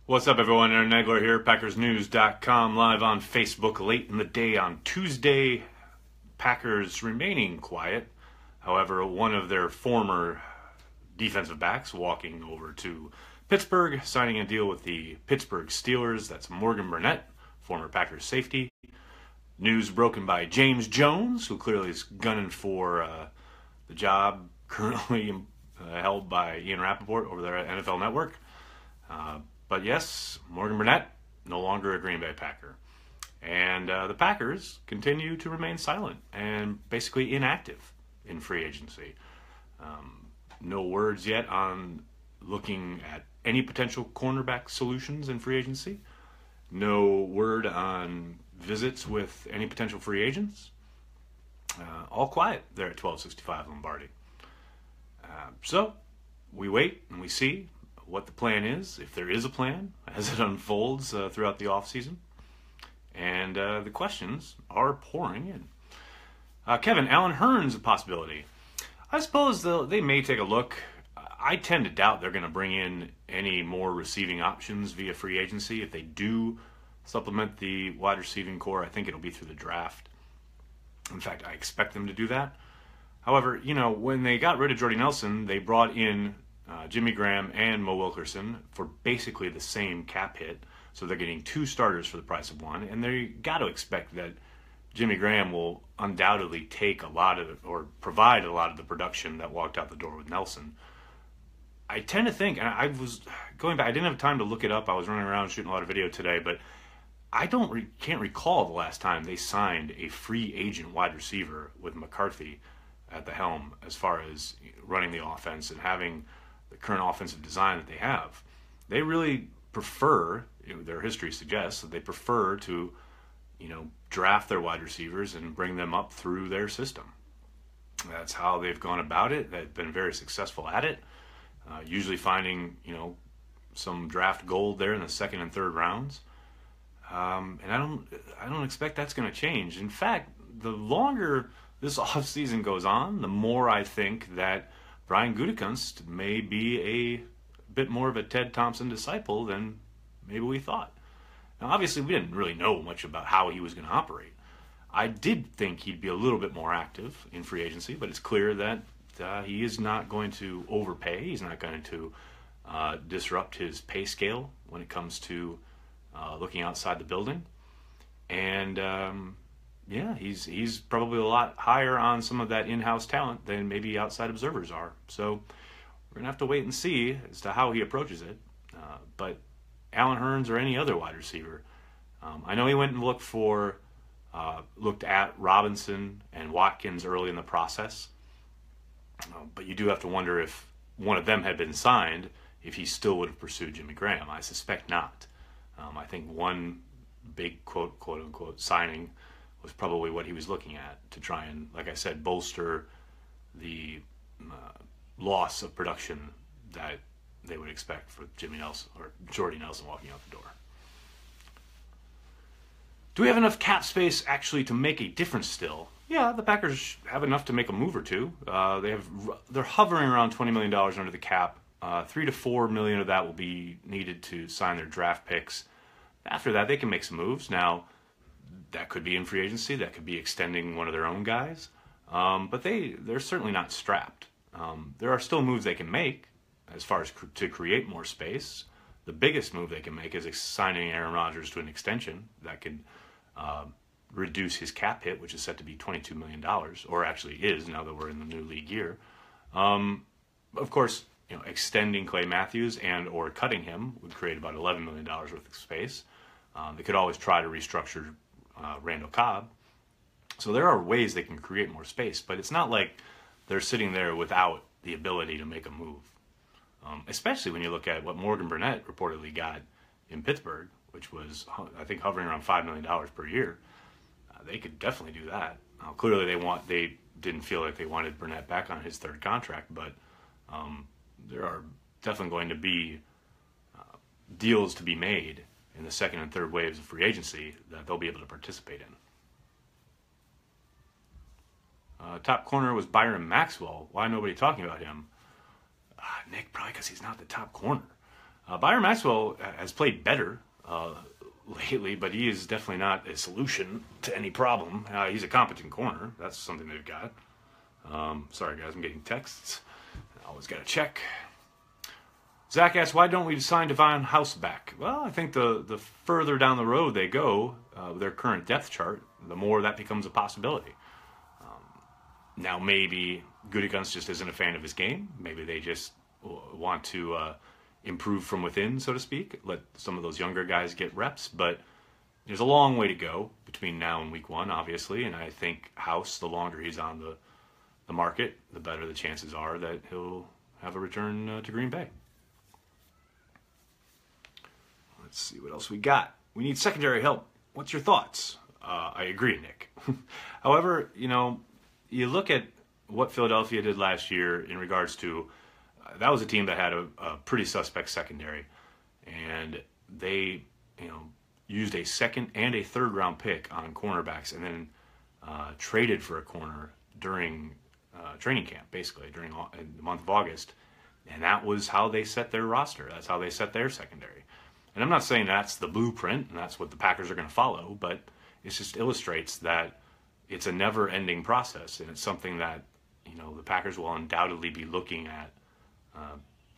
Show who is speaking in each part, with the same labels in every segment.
Speaker 1: What's up, everyone? Aaron Nagler here, PackersNews.com, live on Facebook late in the day on Tuesday. Packers remaining quiet. However, one of their former defensive backs walking over to Pittsburgh, signing a deal with the Pittsburgh Steelers. That's Morgan Burnett, former Packers safety. News broken by James Jones, who clearly is gunning for the job currently held by Ian Rappaport over there at NFL Network. But yes, Morgan Burnett, no longer a Green Bay Packer. And the Packers continue to remain silent and basically inactive in free agency. No words yet on looking at any potential cornerback solutions in free agency. No word on visits with any potential free agents. All quiet there at 1265 Lombardi. So we wait and we see what the plan is, if there is a plan, as it unfolds throughout the offseason. And the questions are pouring in. Kevin, Allen Hurns a possibility. I suppose they may take a look. I tend to doubt they're going to bring in any more receiving options via free agency. If they do supplement the wide receiving core, I think it'll be through the draft. In fact, I expect them to do that. However, when they got rid of Jordy Nelson, they brought in Jimmy Graham and Mo Wilkerson for basically the same cap hit. So they're getting two starters for the price of one. And they got to expect that Jimmy Graham will undoubtedly take a lot of, or provide a lot of the production that walked out the door with Nelson. I tend to think, and I was going back, I didn't have time to look it up. I was running around shooting a lot of video today, but I can't recall the last time they signed a free agent wide receiver with McCarthy at the helm as far as running the offense and having the current offensive design that they have. They really prefer, their history suggests that they prefer to, draft their wide receivers and bring them up through their system. That's how they've gone about it. They've been very successful at it, usually finding, some draft gold there in the second and third rounds. And I don't expect that's going to change. In fact, the longer this offseason goes on, the more I think that Brian Gudykunst may be a bit more of a Ted Thompson disciple than maybe we thought. Now, obviously, we didn't really know much about how he was going to operate. I did think he'd be a little bit more active in free agency, but it's clear that he is not going to overpay. He's not going to disrupt his pay scale when it comes to looking outside the building. And he's probably a lot higher on some of that in-house talent than maybe outside observers are. So we're going to have to wait and see as to how he approaches it. But Allen Hurns or any other wide receiver, I know he went and looked at Robinson and Watkins early in the process. But you do have to wonder if one of them had been signed, if he still would have pursued Jimmy Graham. I suspect not. I think one big quote-unquote signing was probably what he was looking at to try and, like I said, bolster the loss of production that they would expect for Jimmy Nelson or Jordy Nelson walking out the door. Do we have enough cap space actually to make a difference still? Yeah, the Packers have enough to make a move or two. They're hovering around $20 million under the cap. $3 to $4 million of that will be needed to sign their draft picks. After that, they can make some moves. Now, that could be in free agency. That could be extending one of their own guys. But they're certainly not strapped. There are still moves they can make as far as to create more space. The biggest move they can make is signing Aaron Rodgers to an extension that could reduce his cap hit, which is set to be $22 million, or actually is now that we're in the new league year. Of course, extending Clay Matthews and or cutting him would create about $11 million worth of space. They could always try to restructure Randall Cobb. So there are ways they can create more space, but it's not like they're sitting there without the ability to make a move. Especially when you look at what Morgan Burnett reportedly got in Pittsburgh, which was, I think, hovering around $5 million per year. They could definitely do that. Clearly, they didn't feel like they wanted Burnett back on his third contract, but there are definitely going to be deals to be made in the second and third waves of free agency that they'll be able to participate in. Top corner was Byron Maxwell. Why nobody talking about him? Nick, probably because he's not the top corner. Byron Maxwell has played better lately, but he is definitely not a solution to any problem. He's a competent corner. That's something they've got. Sorry, guys, I'm getting texts. Always got to check. Zach asks, why don't we sign Devon House back? Well, I think the further down the road they go, their current depth chart, the more that becomes a possibility. Now, maybe Gudykunst just isn't a fan of his game. Maybe they just want to improve from within, so to speak, let some of those younger guys get reps. But there's a long way to go between now and week 1, obviously, and I think House, the longer he's on the market, the better the chances are that he'll have a return to Green Bay. Let's see what else we got. We need secondary help. What's your thoughts? I agree, Nick. However, you look at what Philadelphia did last year in regards to, that was a team that had a pretty suspect secondary, and they, used a second and a third round pick on cornerbacks, and then traded for a corner during training camp, basically during the month of August, and that was how they set their roster. That's how they set their secondary. And I'm not saying that's the blueprint and that's what the Packers are going to follow, but it just illustrates that it's a never-ending process, and it's something that the Packers will undoubtedly be looking at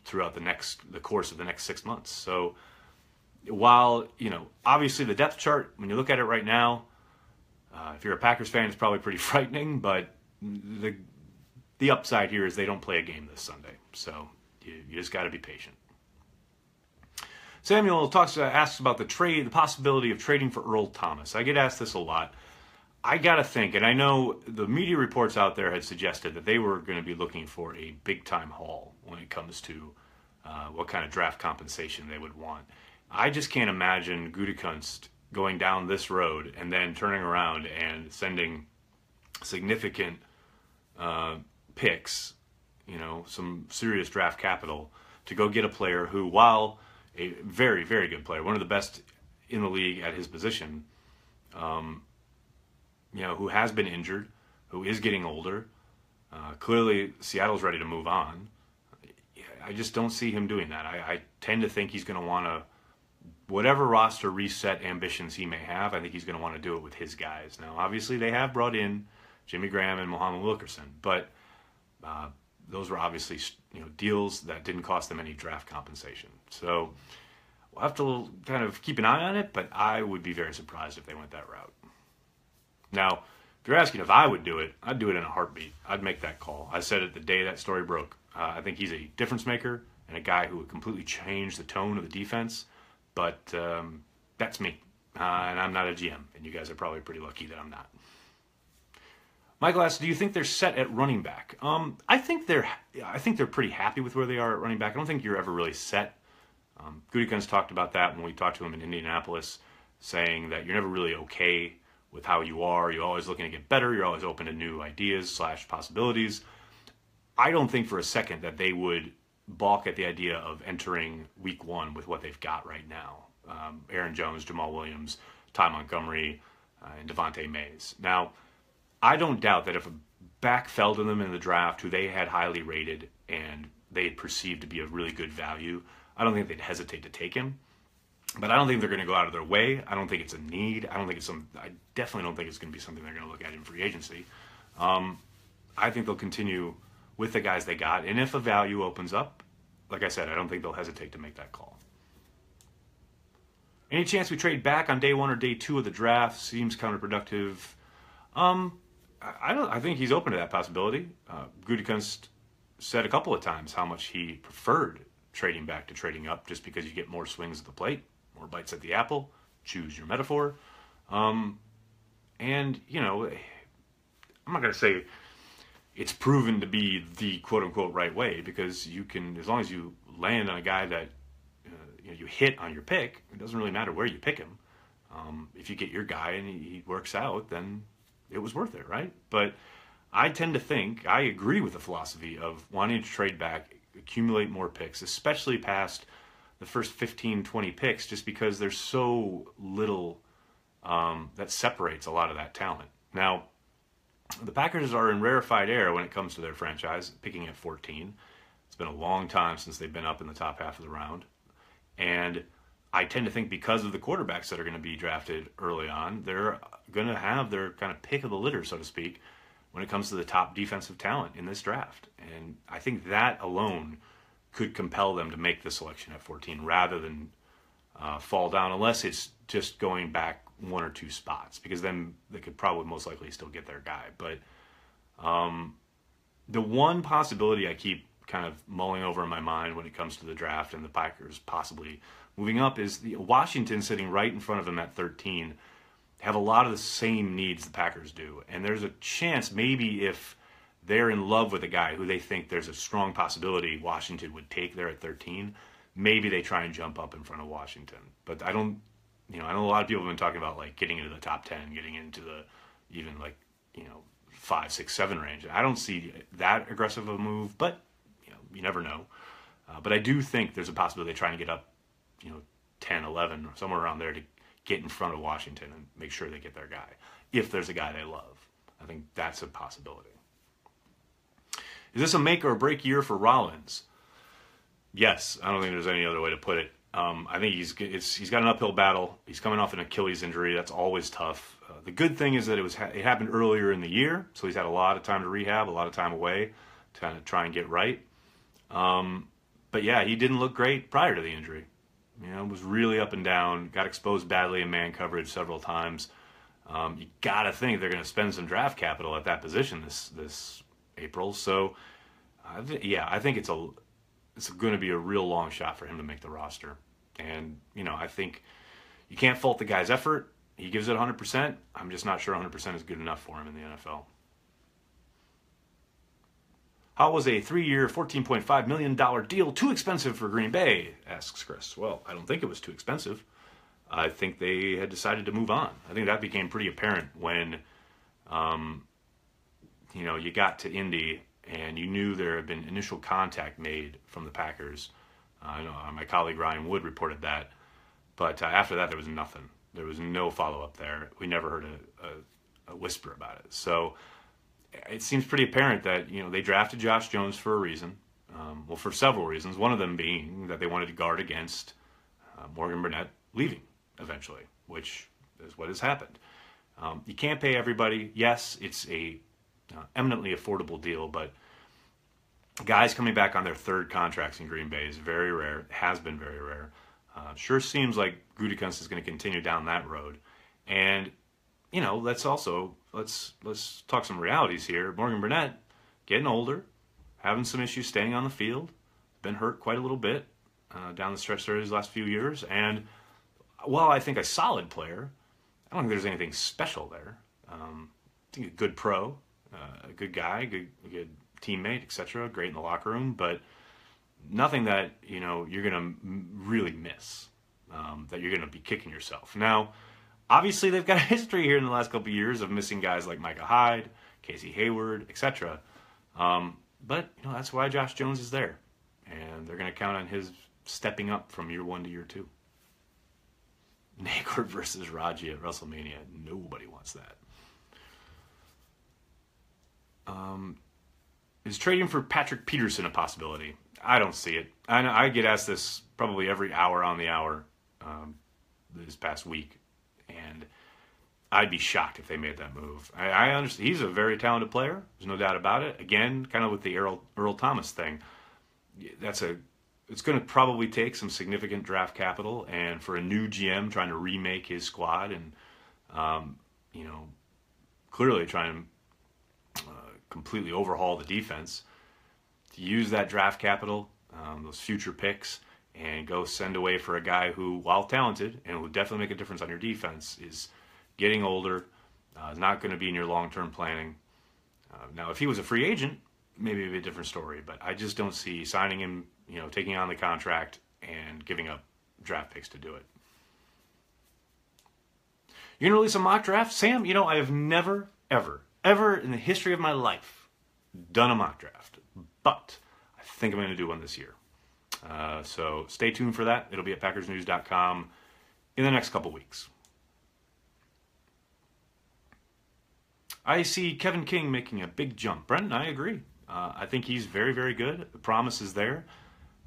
Speaker 1: throughout the course of the next 6 months. So while obviously the depth chart, when you look at it right now, if you're a Packers fan, it's probably pretty frightening. But the upside here is they don't play a game this Sunday, so you just got to be patient. Samuel asks about the possibility of trading for Earl Thomas. I get asked this a lot. I got to think, and I know the media reports out there had suggested that they were going to be looking for a big-time haul when it comes to what kind of draft compensation they would want. I just can't imagine Gudykunst going down this road and then turning around and sending significant picks, some serious draft capital to go get a player who, while a very, very good player, one of the best in the league at his position, who has been injured, who is getting older. Clearly, Seattle's ready to move on. I just don't see him doing that. I tend to think he's going to want to, whatever roster reset ambitions he may have, I think he's going to want to do it with his guys. Now, obviously, they have brought in Jimmy Graham and Muhammad Wilkerson, but those were obviously deals that didn't cost them any draft compensation. So we'll have to kind of keep an eye on it, but I would be very surprised if they went that route. Now, if you're asking if I would do it, I'd do it in a heartbeat. I'd make that call. I said it the day that story broke. I think he's a difference maker and a guy who would completely change the tone of the defense, but that's me, and I'm not a GM, and you guys are probably pretty lucky that I'm not. Michael asks, do you think they're set at running back? I think they're pretty happy with where they are at running back. I don't think you're ever really set. Gudykunst talked about that when we talked to him in Indianapolis, saying that you're never really okay with how you are. You're always looking to get better. You're always open to new ideas / possibilities. I don't think for a second that they would balk at the idea of entering week 1 with what they've got right now. Aaron Jones, Jamal Williams, Ty Montgomery, and Devontae Mays. Now, I don't doubt that if a back fell to them in the draft who they had highly rated and they had perceived to be a really good value, I don't think they'd hesitate to take him. But I don't think they're going to go out of their way. I don't think it's a need. I definitely don't think it's going to be something they're going to look at in free agency. I think they'll continue with the guys they got. And if a value opens up, like I said, I don't think they'll hesitate to make that call. Any chance we trade back on day 1 or day 2 of the draft? Seems counterproductive. I think he's open to that possibility. Gudykunst said a couple of times how much he preferred trading back to trading up, just because you get more swings at the plate, more bites at the apple. Choose your metaphor. And I'm not going to say it's proven to be the quote-unquote right way, because you can, as long as you land on a guy that you hit on your pick, it doesn't really matter where you pick him. If you get your guy and he works out, then it was worth it, right? But I tend to think, I agree with the philosophy of wanting to trade back, accumulate more picks, especially past the first 15, 20 picks, just because there's so little that separates a lot of that talent. Now, the Packers are in rarefied air when it comes to their franchise, picking at 14. It's been a long time since they've been up in the top half of the round. And I tend to think because of the quarterbacks that are going to be drafted early on, they're going to have their kind of pick of the litter, so to speak, when it comes to the top defensive talent in this draft. And I think that alone could compel them to make the selection at 14 rather than fall down, unless it's just going back one or two spots, because then they could probably most likely still get their guy. But the one possibility I keep kind of mulling over in my mind when it comes to the draft and the Packers possibly moving up is Washington sitting right in front of them at 13 have a lot of the same needs the Packers do. And there's a chance maybe if they're in love with a guy who they think there's a strong possibility Washington would take there at 13, maybe they try and jump up in front of Washington. But I know a lot of people have been talking about like getting into the top 10, getting into the even 5, 6, 7 range. I don't see that aggressive of a move, but you never know. But I do think there's a possibility they try and get up 10, 11, or somewhere around there to get in front of Washington and make sure they get their guy. If there's a guy they love, I think that's a possibility. Is this a make or break year for Rollins? Yes, I don't think there's any other way to put it. I think he's got an uphill battle. He's coming off an Achilles injury. That's always tough. The good thing is that it happened earlier in the year, so he's had a lot of time to rehab, a lot of time away to kind of try and get right. But yeah, he didn't look great prior to the injury. Was really up and down. Got exposed badly in man coverage several times. You got to think they're going to spend some draft capital at that position this April. So I think it's going to be a real long shot for him to make the roster. And I think you can't fault the guy's effort. He gives it 100%. I'm just not sure 100% is good enough for him in the NFL. How was a 3-year, $14.5 million deal too expensive for Green Bay? Asks Chris. Well, I don't think it was too expensive. I think they had decided to move on. I think that became pretty apparent when, you got to Indy and you knew there had been initial contact made from the Packers. I know my colleague Ryan Wood reported that. But after that, there was nothing. There was no follow-up there. We never heard a whisper about it. So it seems pretty apparent that they drafted Josh Jones for a reason. For several reasons. One of them being that they wanted to guard against Morgan Burnett leaving eventually, which is what has happened. You can't pay everybody. Yes, it's a eminently affordable deal, but guys coming back on their third contracts in Green Bay is very rare. It has been very rare. Sure seems like Gudykunst is going to continue down that road. And let's talk some realities here. Morgan Burnett, getting older, having some issues staying on the field, been hurt quite a little bit down the stretch there these last few years. And while I think a solid player, I don't think there's anything special there. I think a good pro, a good guy, good teammate, etc. Great in the locker room, but nothing that you're gonna really miss. That you're gonna be kicking yourself now. Obviously, they've got a history here in the last couple of years of missing guys like Micah Hyde, Casey Hayward, etc. But that's why Josh Jones is there, and they're going to count on his stepping up from year 1 to year 2. Nagler versus Rodgers at WrestleMania. Nobody wants that. Is trading for Patrick Peterson a possibility? I don't see it. I get asked this probably every hour on the hour this past week. And I'd be shocked if they made that move. I understand he's a very talented player. There's no doubt about it. Again, kind of with the Earl Thomas thing, it's going to probably take some significant draft capital, and for a new GM trying to remake his squad and clearly trying to completely overhaul the defense, to use that draft capital, those future picks, and go send away for a guy who, while talented and will definitely make a difference on your defense, is getting older, is not going to be in your long-term planning. Now, if he was a free agent, maybe it'd be a different story, but I just don't see signing him, taking on the contract and giving up draft picks to do it. You're going to release a mock draft? Sam, I have never, ever in the history of my life done a mock draft, but I think I'm going to do one this year. So stay tuned for that. It'll be at PackersNews.com in the next couple weeks. I see Kevin King making a big jump. Brenton, I agree. I think he's very, very good. The promise is there.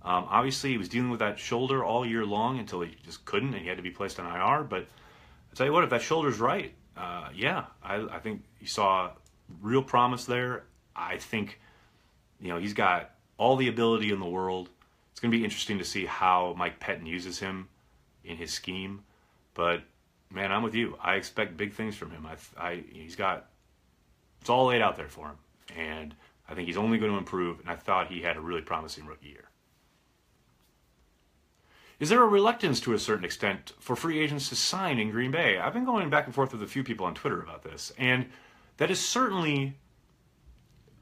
Speaker 1: Obviously, he was dealing with that shoulder all year long until he just couldn't, and he had to be placed on IR. But I tell you what, if that shoulder's right, I think you saw real promise there. I think, he's got all the ability in the world. It's going to be interesting to see how Mike Pettin uses him in his scheme. But, man, I'm with you. I expect big things from him. It's all laid out there for him. And I think he's only going to improve, and I thought he had a really promising rookie year. Is there a reluctance to a certain extent for free agents to sign in Green Bay? I've been going back and forth with a few people on Twitter about this, and that is certainly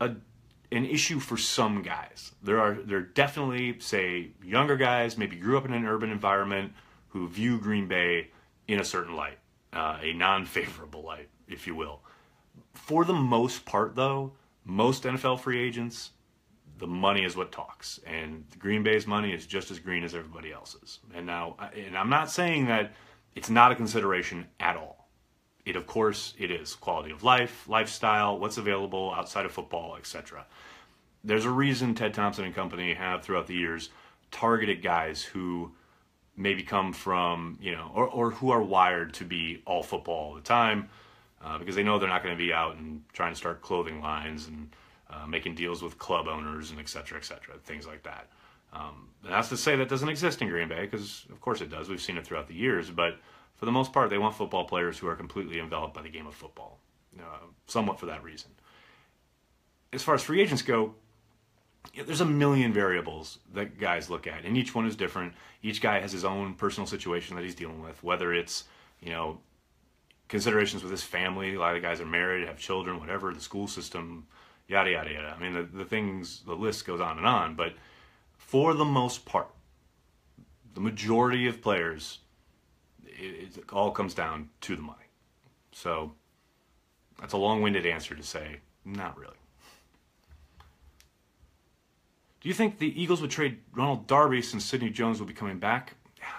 Speaker 1: an issue for some guys. There are definitely, say, younger guys, maybe grew up in an urban environment, who view Green Bay in a certain light, a non-favorable light, if you will. For the most part, though, most NFL free agents, the money is what talks, and Green Bay's money is just as green as everybody else's. And I'm not saying that it's not a consideration at all. Of course, it is. Quality of life, lifestyle, what's available outside of football, etc. There's a reason Ted Thompson and company have, throughout the years, targeted guys who maybe come from, or who are wired to be all football all the time, because they know they're not going to be out and trying to start clothing lines and making deals with club owners and et cetera, things like that. That's to say that doesn't exist in Green Bay, because of course it does. We've seen it throughout the years, but for the most part, they want football players who are completely enveloped by the game of football, somewhat for that reason. As far as free agents go, there's a million variables that guys look at, and each one is different. Each guy has his own personal situation that he's dealing with, whether it's, considerations with his family. A lot of the guys are married, have children, whatever, the school system, yada, yada, yada. I mean, the list goes on and on, but for the most part, the majority of players, it all comes down to the money. So that's a long-winded answer to say, not really. Do you think the Eagles would trade Ronald Darby since Sidney Jones will be coming back?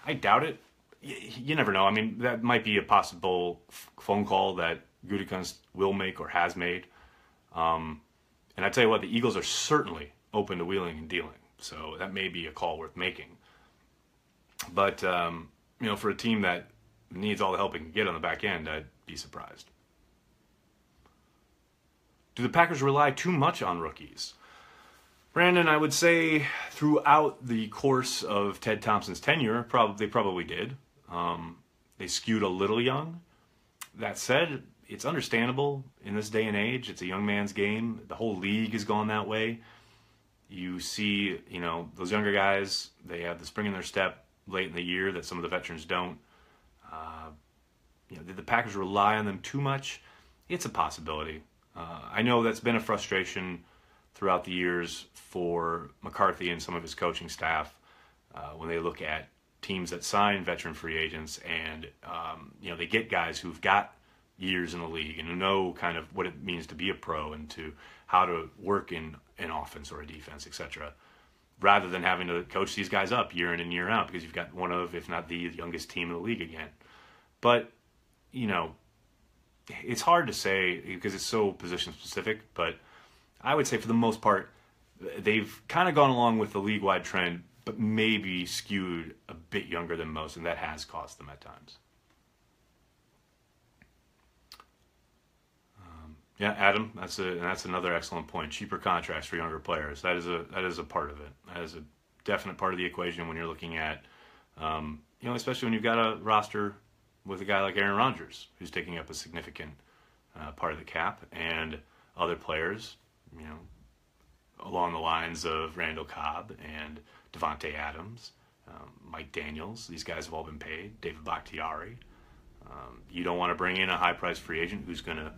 Speaker 1: I doubt it. You never know. I mean, that might be a possible phone call that Gudykunst will make or has made. And I tell you what, the Eagles are certainly open to wheeling and dealing. So that may be a call worth making. But, for a team that needs all the help it can get on the back end, I'd be surprised. Do the Packers rely too much on rookies? Brandon, I would say throughout the course of Ted Thompson's tenure, they probably did. They skewed a little young. That said, it's understandable in this day and age. It's a young man's game. The whole league has gone that way. You see, those younger guys, they have the spring in their step late in the year that some of the veterans don't. Did the Packers rely on them too much? It's a possibility. I know that's been a frustration throughout the years for McCarthy and some of his coaching staff when they look at teams that sign veteran free agents and they get guys who've got years in the league and who know kind of what it means to be a pro and to how to work in an offense or a defense, etc., rather than having to coach these guys up year in and year out because you've got one of, if not the youngest team in the league again. But, it's hard to say because it's so position specific, but I would say for the most part, they've kind of gone along with the league-wide trend, but maybe skewed a bit younger than most, and that has cost them at times. Adam, that's another excellent point. Cheaper contracts for younger players. That is a part of it. That is a definite part of the equation when you're looking at, especially when you've got a roster with a guy like Aaron Rodgers, who's taking up a significant part of the cap, and other players, along the lines of Randall Cobb and Devontae Adams, Mike Daniels. These guys have all been paid. David Bakhtiari. You don't want to bring in a high-priced free agent who's going to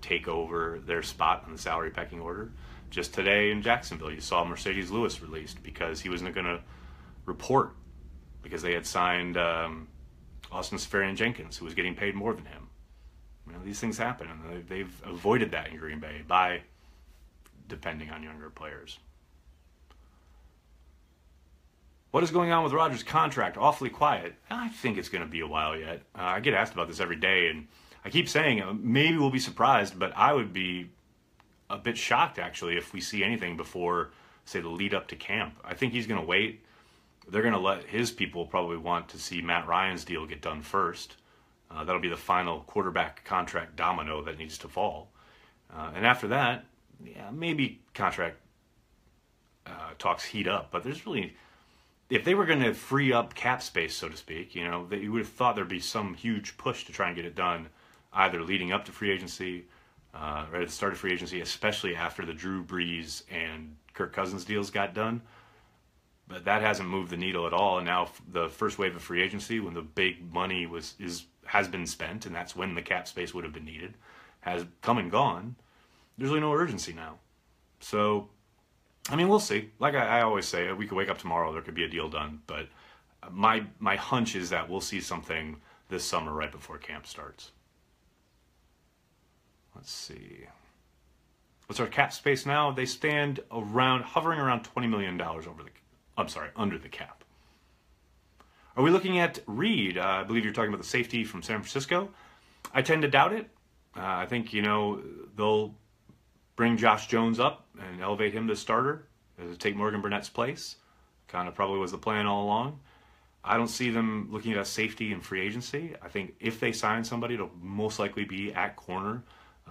Speaker 1: take over their spot on the salary pecking order. Just today in Jacksonville, you saw Mercedes Lewis released because he wasn't going to report because they had signed Austin Seferian-Jenkins, who was getting paid more than him. These things happen, and they've avoided that in Green Bay by depending on younger players. What is going on with Rodgers' contract? Awfully quiet. I think it's going to be a while yet. I get asked about this every day, and I keep saying maybe we'll be surprised, but I would be a bit shocked, actually, if we see anything before say, the lead up to camp. I think he's going to wait. They're going to let his people probably want to see Matt Ryan's deal get done first. That'll be the final quarterback contract domino that needs to fall. And after that, yeah, maybe contract talks heat up. But there's really, if they were going to free up cap space, so to speak, you know, you would have thought there'd be some huge push to try and get it done, either leading up to free agency, right at the start of free agency, especially after the Drew Brees and Kirk Cousins deals got done. But that hasn't moved the needle at all. And now the first wave of free agency, when the big money has been spent, and that's when the cap space would have been needed, has come and gone. There's really no urgency now. So, I mean, we'll see. Like I always say, we could wake up tomorrow, there could be a deal done. But my hunch is that we'll see something this summer right before camp starts. Let's see. What's our cap space now? They stand hovering around $20 million under the cap. Are we looking at Reed? I believe you're talking about the safety from San Francisco. I tend to doubt it. I think, you know, they'll bring Josh Jones up and elevate him to starter to take Morgan Burnett's place. Kind of probably was the plan all along. I don't see them looking at a safety in free agency. I think if they sign somebody, it'll most likely be at corner,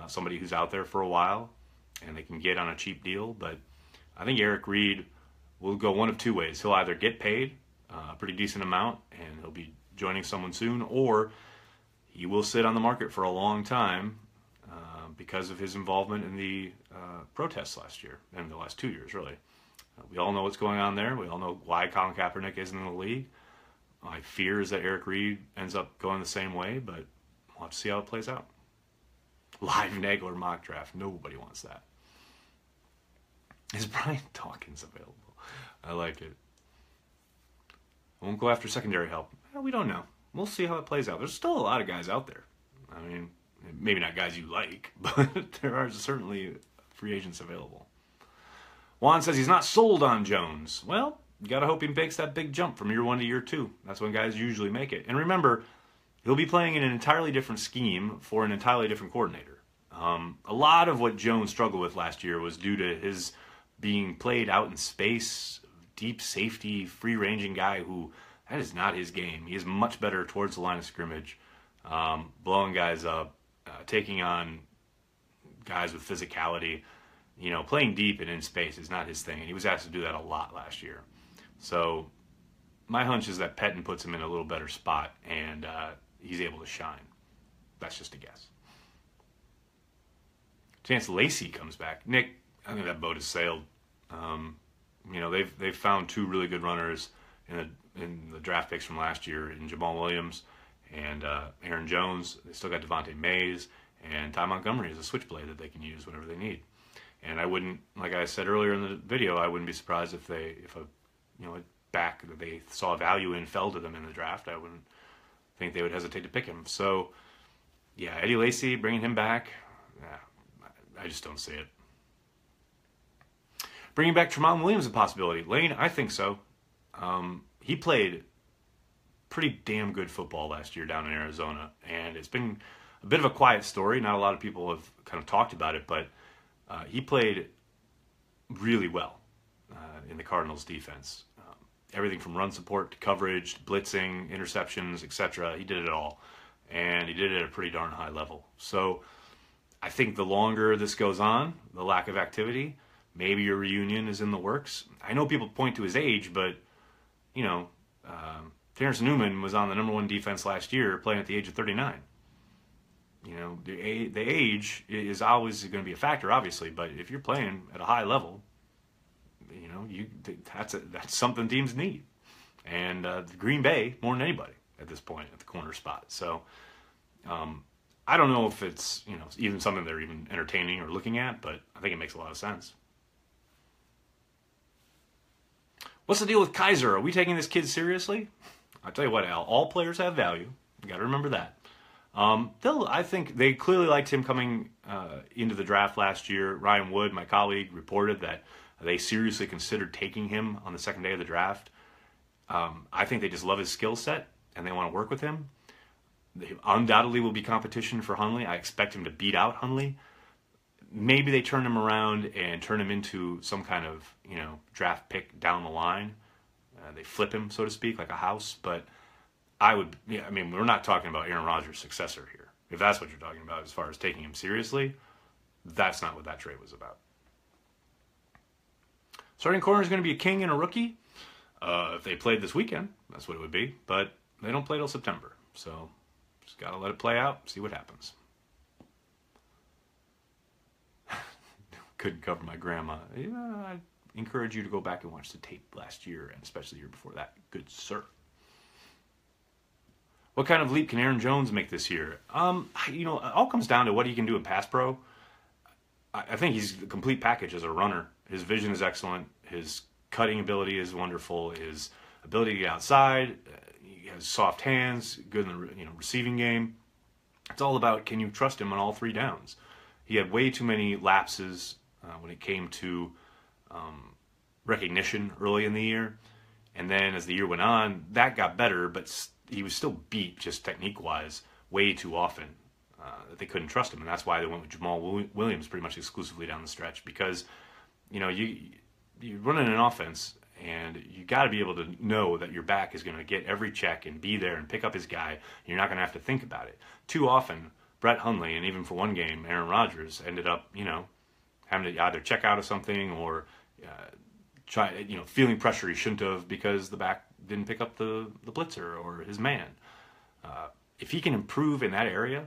Speaker 1: somebody who's out there for a while and they can get on a cheap deal. But I think Eric Reed will go one of two ways. He'll either get paid a pretty decent amount and he'll be joining someone soon, or he will sit on the market for a long time because of his involvement in the protests last year, and the last 2 years, really. We all know what's going on there. We all know why Colin Kaepernick isn't in the league. My fear is that Eric Reed ends up going the same way, but we'll have to see how it plays out. Live Nagler mock draft. Nobody wants that. Is Brian Dawkins available? I like it. I won't go after secondary help. Well, we don't know. We'll see how it plays out. There's still a lot of guys out there. I mean, maybe not guys you like, but there are certainly free agents available. Juan says he's not sold on Jones. Well, you got to hope he makes that big jump from year 1 to year 2. That's when guys usually make it. And remember, he'll be playing in an entirely different scheme for an entirely different coordinator. A lot of what Jones struggled with last year was due to his being played out in space, deep safety, free-ranging guy who, that is not his game. He is much better towards the line of scrimmage, blowing guys up, taking on guys with physicality. You know, playing deep and in space is not his thing, and he was asked to do that a lot last year. So my hunch is that Pettin puts him in a little better spot, and he's able to shine. That's just a guess. Chance Lacey comes back. Nick, I think that boat has sailed. You know, they've found 2 really good runners in the draft picks from last year in Tramon Williams and Aaron Jones. They still got Devontae Mays, and Ty Montgomery is a switchblade that they can use whenever they need. And I wouldn't, like I said earlier in the video, I wouldn't be surprised if a back that they saw value in fell to them in the draft. I wouldn't think they would hesitate to pick him. So, yeah, Eddie Lacy, bringing him back, I just don't see it. Bringing back Tramon Williams is a possibility. Lane, I think so. He played pretty damn good football last year down in Arizona, and it's been a bit of a quiet story. Not a lot of people have kind of talked about it, but he played really well in the Cardinals' defense. Everything from run support to coverage, to blitzing, interceptions, etc. He did it all, and he did it at a pretty darn high level. So I think the longer this goes on, the lack of activity, maybe a reunion is in the works. I know people point to his age, but, you know, Terrence Newman was on the #1 defense last year playing at the age of 39. You know, the age is always going to be a factor, obviously, but if you're playing at a high level, you know, that's something teams need. And Green Bay, more than anybody at this point, at the corner spot. So I don't know if it's, you know, even something they're even entertaining or looking at, but I think it makes a lot of sense. What's the deal with Kaiser? Are we taking this kid seriously? I'll tell you what, Al, all players have value. You got to remember that. I think they clearly liked him coming into the draft last year. Ryan Wood, my colleague, reported that they seriously considered taking him on the second day of the draft. I think they just love his skill set, and they want to work with him. They undoubtedly will be competition for Hundley. I expect him to beat out Hundley. maybe they turn him around and turn him into some kind of, draft pick down the line. They flip him, so to speak, like a house. But we're not talking about Aaron Rodgers' successor here. If that's what you're talking about as far as taking him seriously, that's not what that trade was about. Starting corner is going to be a king and a rookie. If they played this weekend, that's what it would be. But they don't play till September. So just got to let it play out, see what happens. Couldn't cover my grandma. I encourage you to go back and watch the tape last year, and especially the year before that. Good sir. What kind of leap can Aaron Jones make this year? It all comes down to what he can do in pass pro. I think he's the complete package as a runner. His vision is excellent. His cutting ability is wonderful. His ability to get outside, he has soft hands, good in the receiving game. It's all about, can you trust him on all three downs? He had way too many lapses when it came to recognition early in the year. And then as the year went on, that got better, but he was still beat just technique-wise way too often that they couldn't trust him. And that's why they went with Tramon Williams pretty much exclusively down the stretch, because, you're running an offense and you got to be able to know that your back is going to get every check and be there and pick up his guy. You're not going to have to think about it. Too often, Brett Hundley, and even for one game, Aaron Rodgers, ended up, having to either check out of something or feeling pressure he shouldn't have because the back didn't pick up the blitzer or his man. If he can improve in that area,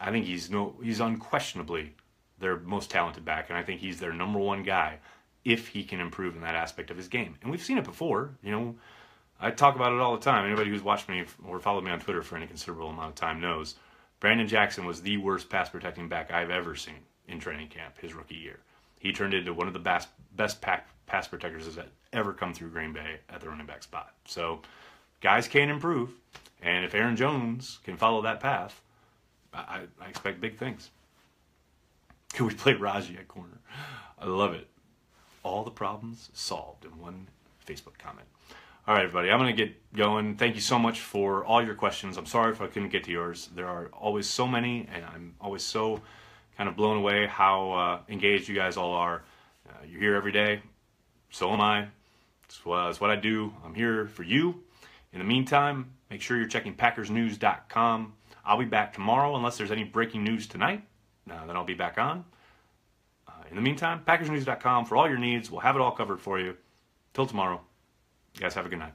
Speaker 1: I think he's unquestionably their most talented back, and I think he's their number one guy if he can improve in that aspect of his game. And we've seen it before. I talk about it all the time. Anybody who's watched me or followed me on Twitter for any considerable amount of time knows Brandon Jackson was the worst pass protecting back I've ever seen in training camp his rookie year. He turned into one of the best pass protectors that ever come through Green Bay at the running back spot. So guys can improve, and if Aaron Jones can follow that path, I expect big things. Can we play Raji at corner? I love it. All the problems solved in one Facebook comment. All right, everybody, I'm going to get going. Thank you so much for all your questions. I'm sorry if I couldn't get to yours. There are always so many, and I'm always so kind of blown away how engaged you guys all are. You're here every day. So am I. It's what I do. I'm here for you. In the meantime, make sure you're checking PackersNews.com. I'll be back tomorrow unless there's any breaking news tonight. Then I'll be back on. In the meantime, PackersNews.com for all your needs. We'll have it all covered for you. Till tomorrow. You guys have a good night.